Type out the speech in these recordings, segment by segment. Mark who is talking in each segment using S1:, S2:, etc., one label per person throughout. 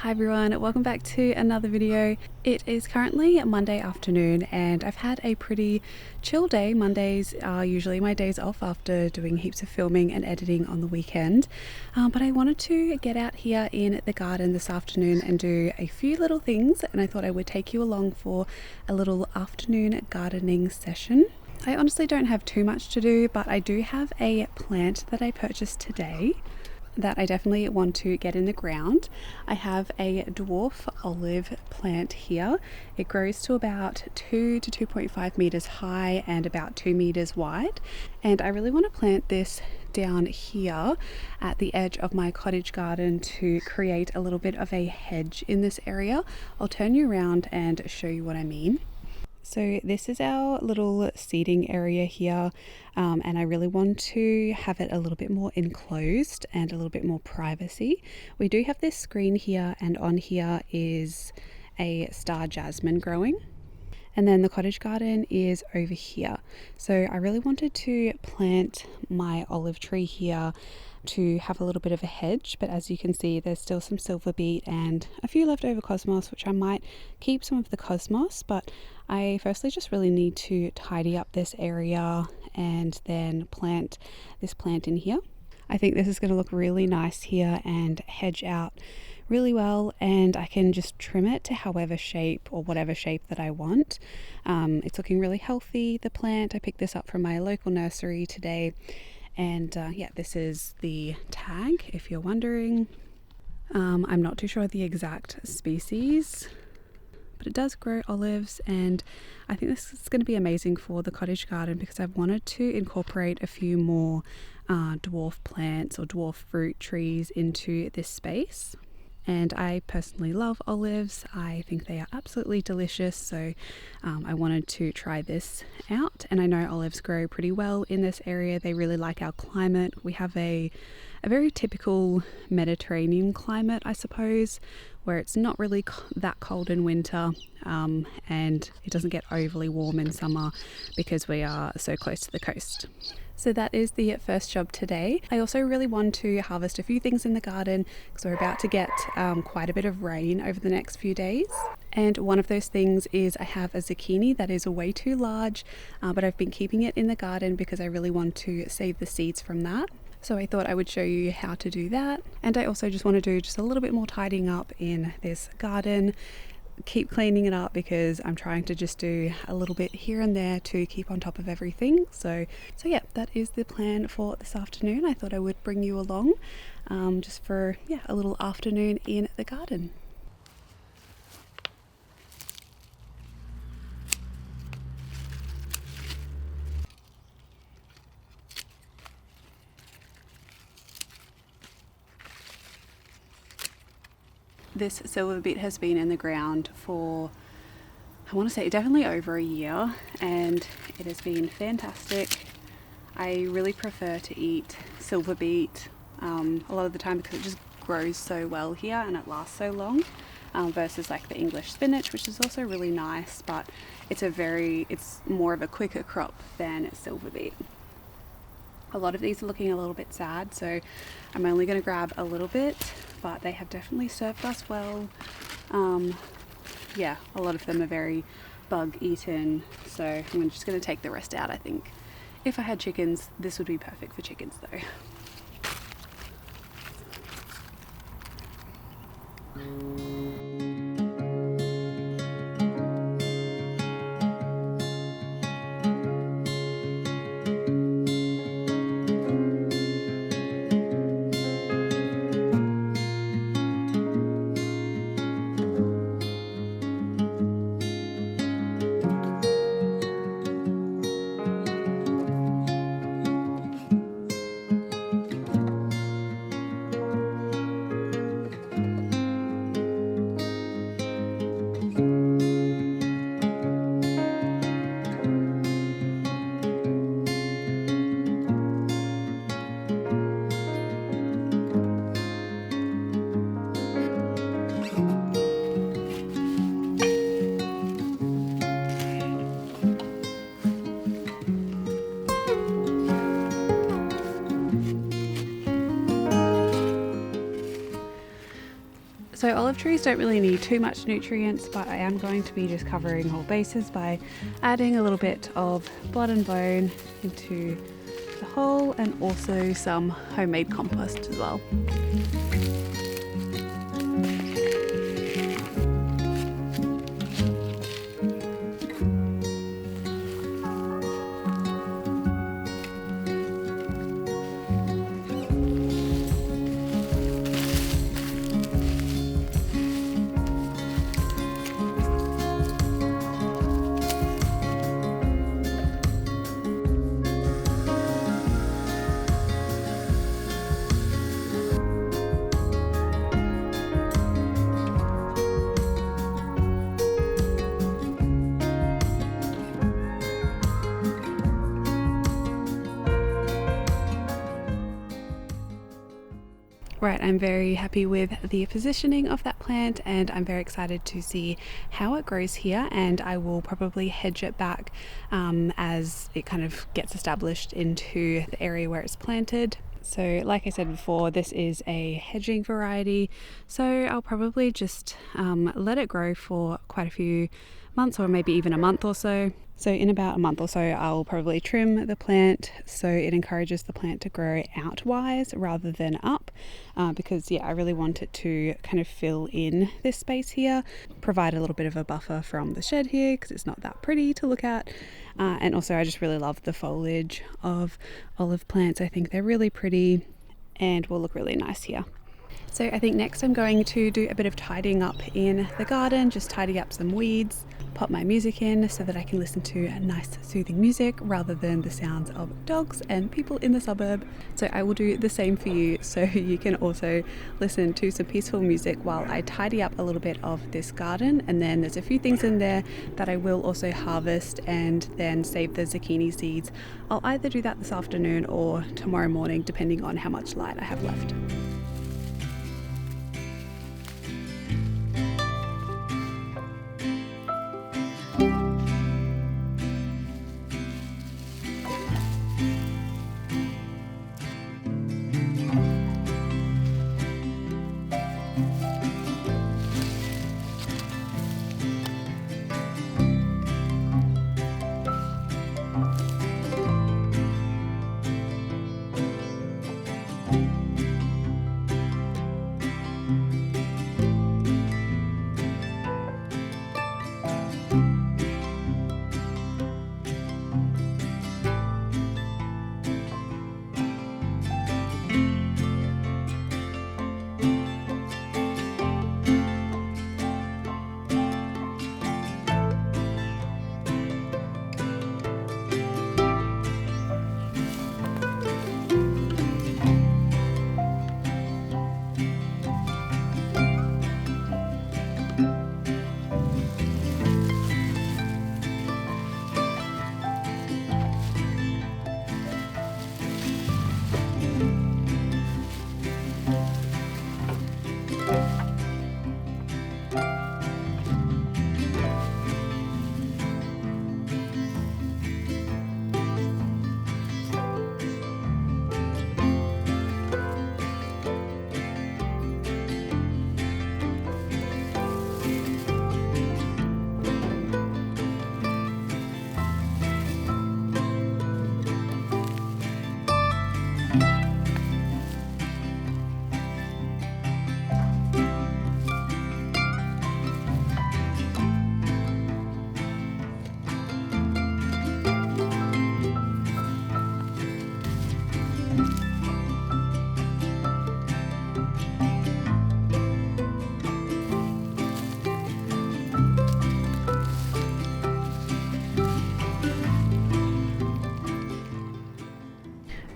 S1: Hi everyone, welcome back to another video. It is currently Monday afternoon and I've had a pretty chill day. Mondays are usually my days off after doing heaps of filming and editing on the weekend. But I wanted to get out here in the garden this afternoon and do a few little things, and I thought I would take you along for a little afternoon gardening session. I honestly don't have too much to do, but I do have a plant that I purchased today that I definitely want to get in the ground. I have a dwarf olive plant here. It grows to about 2 to 2.5 meters high and about 2 meters wide. And I really want to plant this down here at the edge of my cottage garden to create a little bit of a hedge in this area. I'll turn you around and show you what I mean. So this is our little seating area here, and I really want to have it a little bit more enclosed and a little bit more privacy. We do have this screen here, and on here is a star jasmine growing. And then the cottage garden is over here. So I really wanted to plant my olive tree here to have a little bit of a hedge, but as you can see there's still some silver beet and a few leftover cosmos, which I might keep some of the cosmos, but I firstly just really need to tidy up this area and then plant this plant in here. I think this is going to look really nice here and hedge out really well, and I can just trim it to however shape or whatever shape that I want. It's looking really healthy, the plant. I picked this up from my local nursery today, and yeah, this is the tag if you're wondering. I'm not too sure the exact species, but it does grow olives, and I think this is going to be amazing for the cottage garden because I've wanted to incorporate a few more dwarf plants or dwarf fruit trees into this space. And I personally love olives. I think they are absolutely delicious, so I wanted to try this out. And I know olives grow pretty well in this area. They really like our climate. We have a very typical Mediterranean climate, I suppose, where it's not really that cold in winter, and it doesn't get overly warm in summer because we are so close to the coast. So that is the first job today. I also really want to harvest a few things in the garden because we're about to get quite a bit of rain over the next few days. And one of those things is I have a zucchini that is way too large, but I've been keeping it in the garden because I really want to save the seeds from that. So I thought I would show you how to do that. And I also just want to do just a little bit more tidying up in this garden. Keep cleaning it up because I'm trying to just do a little bit here and there to keep on top of everything. So yeah, that is the plan for this afternoon. I thought I would bring you along just for a little afternoon in the garden. This silver beet has been in the ground for, I want to say, definitely over a year, and it has been fantastic. I really prefer to eat silver beet a lot of the time because it just grows so well here and it lasts so long, versus like the English spinach, which is also really nice, but it's more of a quicker crop than silver beet. A lot of these are looking a little bit sad, so I'm only going to grab a little bit, but they have definitely served us well. Yeah, a lot of them are very bug eaten, so I'm just going to take the rest out. I think if I had chickens, this would be perfect for chickens though. So olive trees don't really need too much nutrients, but I am going to be just covering all bases by adding a little bit of blood and bone into the hole and also some homemade compost as well. Right, I'm very happy with the positioning of that plant and I'm very excited to see how it grows here, and I will probably hedge it back as it kind of gets established into the area where it's planted. So like I said before, this is a hedging variety, so I'll probably just let it grow for quite a few months or maybe even a month or so. So in about a month or so I'll probably trim the plant so it encourages the plant to grow outwise rather than up, because I really want it to kind of fill in this space here, provide a little bit of a buffer from the shed here because it's not that pretty to look at, and also I just really love the foliage of olive plants. I think they're really pretty and will look really nice here. So I think next I'm going to do a bit of tidying up in the garden, just tidy up some weeds, pop my music in so that I can listen to nice soothing music rather than the sounds of dogs and people in the suburb. So I will do the same for you, so you can also listen to some peaceful music while I tidy up a little bit of this garden. And then there's a few things in there that I will also harvest and then save the zucchini seeds. I'll either do that this afternoon or tomorrow morning depending on how much light I have left.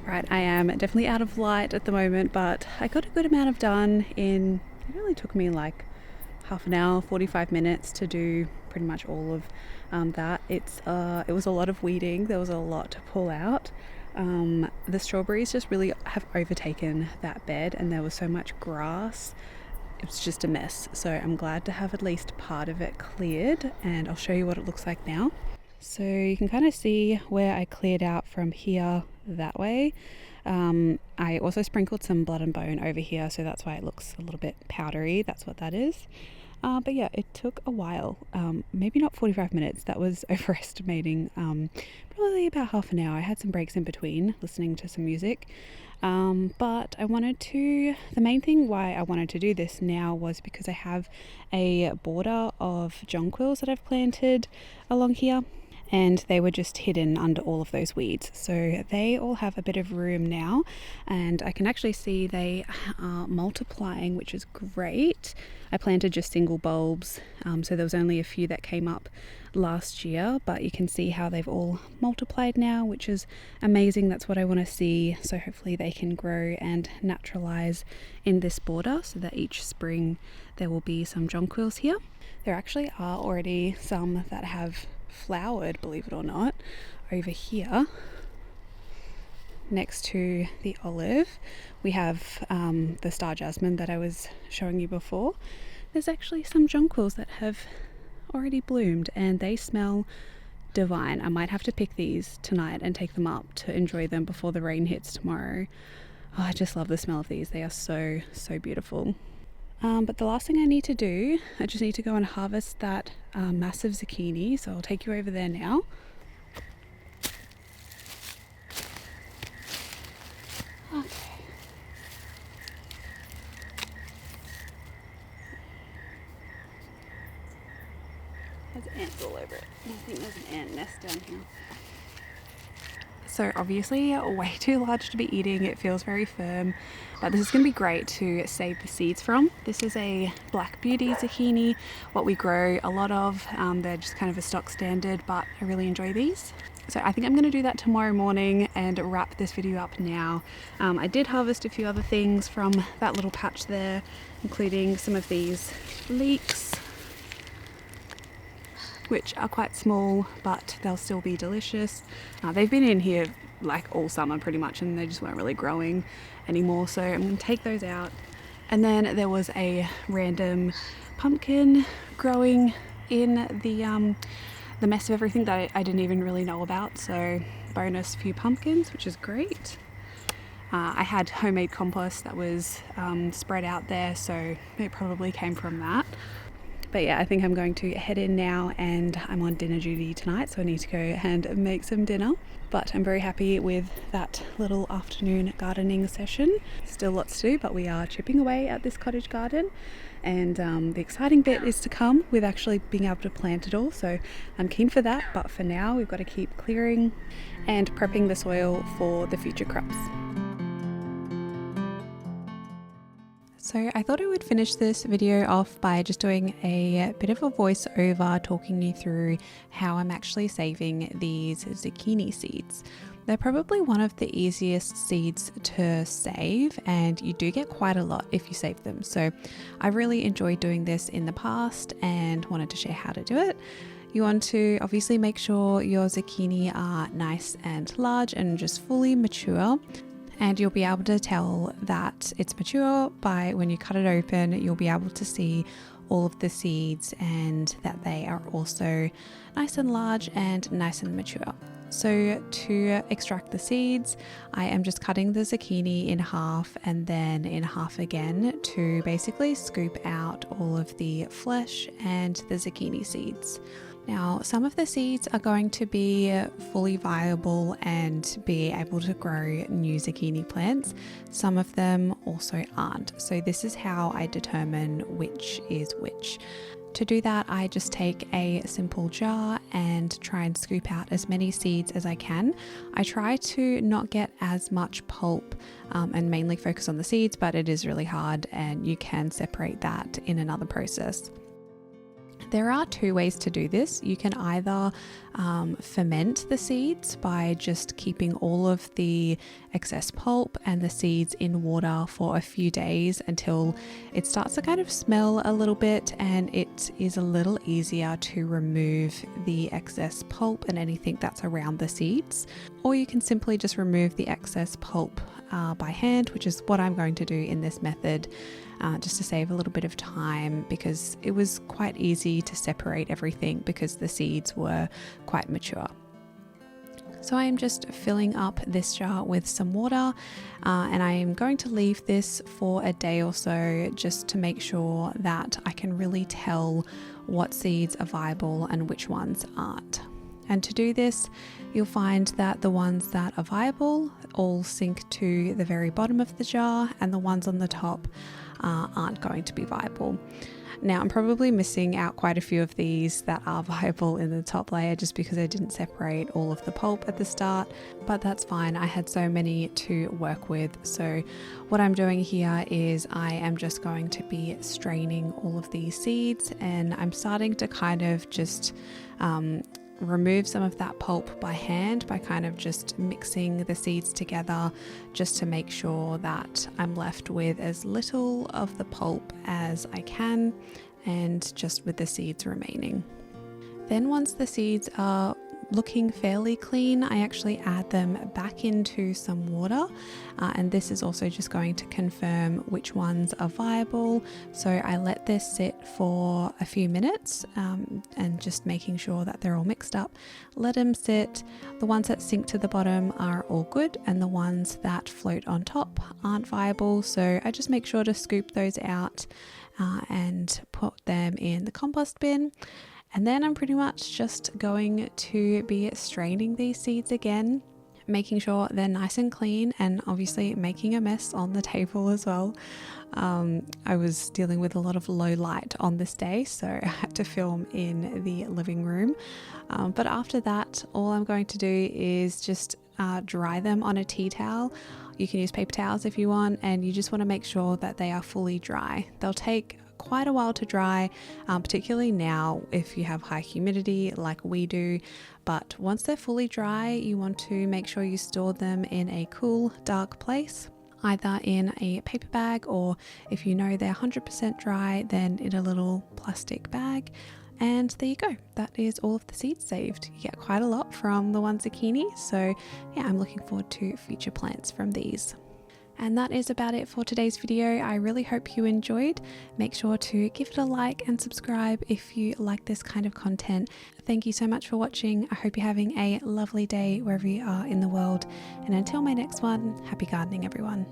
S1: Right, I am definitely out of light at the moment, but I got a good amount of done in, it only took me like half an hour, 45 minutes to do pretty much all of that. It was a lot of weeding, there was a lot to pull out. The strawberries just really have overtaken that bed and there was so much grass. It was just a mess, so I'm glad to have at least part of it cleared, and I'll show you what it looks like now. So you can kind of see where I cleared out from here that way. I also sprinkled some blood and bone over here, so that's why it looks a little bit powdery. That's what that is. But yeah, it took a while, maybe not 45 minutes, that was overestimating, probably about half an hour. I had some breaks in between listening to some music, but the main thing why I wanted to do this now was because I have a border of jonquils that I've planted along here, and they were just hidden under all of those weeds. So they all have a bit of room now, and I can actually see they are multiplying, which is great. I planted just single bulbs, so there was only a few that came up last year, but you can see how they've all multiplied now, which is amazing. That's what I want to see. So hopefully they can grow and naturalize in this border, so that each spring there will be some jonquils here. There actually are already some that have flowered, believe it or not, over here next to the olive. We have the star jasmine that I was showing you before. There's actually some jonquils that have already bloomed, and they smell divine. I might have to pick these tonight and take them up to enjoy them before the rain hits tomorrow. Oh, I just love the smell of these. They are so beautiful. But the last thing I need to do, I just need to go and harvest that massive zucchini, so I'll take you over there now. Okay. There's ants all over it. I think there's an ant nest down here. So obviously way too large to be eating. It feels very firm, but this is going to be great to save the seeds from. This is a Black Beauty zucchini, what we grow a lot of. They're just kind of a stock standard, but I really enjoy these. So I think I'm going to do that tomorrow morning and wrap this video up now. I did harvest a few other things from that little patch there, including some of these leeks, which are quite small, but they'll still be delicious. They've been in here like all summer pretty much, and they just weren't really growing anymore, so I'm going to take those out. And then there was a random pumpkin growing in the mess of everything that I didn't even really know about, so bonus few pumpkins, which is great. I had homemade compost that was spread out there, so it probably came from that. But yeah, I think I'm going to head in now, and I'm on dinner duty tonight, so I need to go and make some dinner. But I'm very happy with that little afternoon gardening session. Still lots to do, but we are chipping away at this cottage garden, and the exciting bit is to come with actually being able to plant it all. So I'm keen for that, but for now we've got to keep clearing and prepping the soil for the future crops. So I thought I would finish this video off by just doing a bit of a voiceover talking you through how I'm actually saving these zucchini seeds. They're probably one of the easiest seeds to save, and you do get quite a lot if you save them. So I really enjoyed doing this in the past and wanted to share how to do it. You want to obviously make sure your zucchini are nice and large and just fully mature. And you'll be able to tell that it's mature by when you cut it open. You'll be able to see all of the seeds and that they are also nice and large and nice and mature. So to extract the seeds, I am just cutting the zucchini in half and then in half again to basically scoop out all of the flesh and the zucchini seeds. Now, some of the seeds are going to be fully viable and be able to grow new zucchini plants. Some of them also aren't. So this is how I determine which is which. To do that, I just take a simple jar and try and scoop out as many seeds as I can. I try to not get as much pulp and mainly focus on the seeds, but it is really hard, and you can separate that in another process. There are two ways to do this. You can either ferment the seeds by just keeping all of the excess pulp and the seeds in water for a few days until it starts to kind of smell a little bit and it is a little easier to remove the excess pulp and anything that's around the seeds. Or you can simply just remove the excess pulp by hand, which is what I'm going to do in this method. just to save a little bit of time, because it was quite easy to separate everything because the seeds were quite mature. So I am just filling up this jar with some water, and I am going to leave this for a day or so just to make sure that I can really tell what seeds are viable and which ones aren't. And to do this, you'll find that the ones that are viable all sink to the very bottom of the jar, and the ones on the top aren't going to be viable. Now, I'm probably missing out quite a few of these that are viable in the top layer just because I didn't separate all of the pulp at the start, but that's fine. I had so many to work with. So what I'm doing here is I am just going to be straining all of these seeds, and I'm starting to kind of just remove some of that pulp by hand, by kind of just mixing the seeds together, just to make sure that I'm left with as little of the pulp as I can, and just with the seeds remaining. Then once the seeds are looking fairly clean, I actually add them back into some water, and this is also just going to confirm which ones are viable. So I let this sit for a few minutes, and just making sure that they're all mixed up. Let them sit. The ones that sink to the bottom are all good, and the ones that float on top aren't viable. So I just make sure to scoop those out and put them in the compost bin. And then I'm pretty much just going to be straining these seeds again, making sure they're nice and clean, and obviously making a mess on the table as well. I was dealing with a lot of low light on this day, so I had to film in the living room. But after that, all I'm going to do is just dry them on a tea towel. You can use paper towels if you want, and you just want to make sure that they are fully dry. They'll take quite a while to dry, particularly now if you have high humidity like we do. But once they're fully dry, you want to make sure you store them in a cool, dark place, either in a paper bag, or if you know they're 100% dry, then in a little plastic bag. And there you go, that is all of the seeds saved. You get quite a lot from the one zucchini, so yeah, I'm looking forward to future plants from these. And that is about it for today's video. I really hope you enjoyed. Make sure to give it a like and subscribe if you like this kind of content. Thank you so much for watching. I hope you're having a lovely day wherever you are in the world. And until my next one, happy gardening, everyone.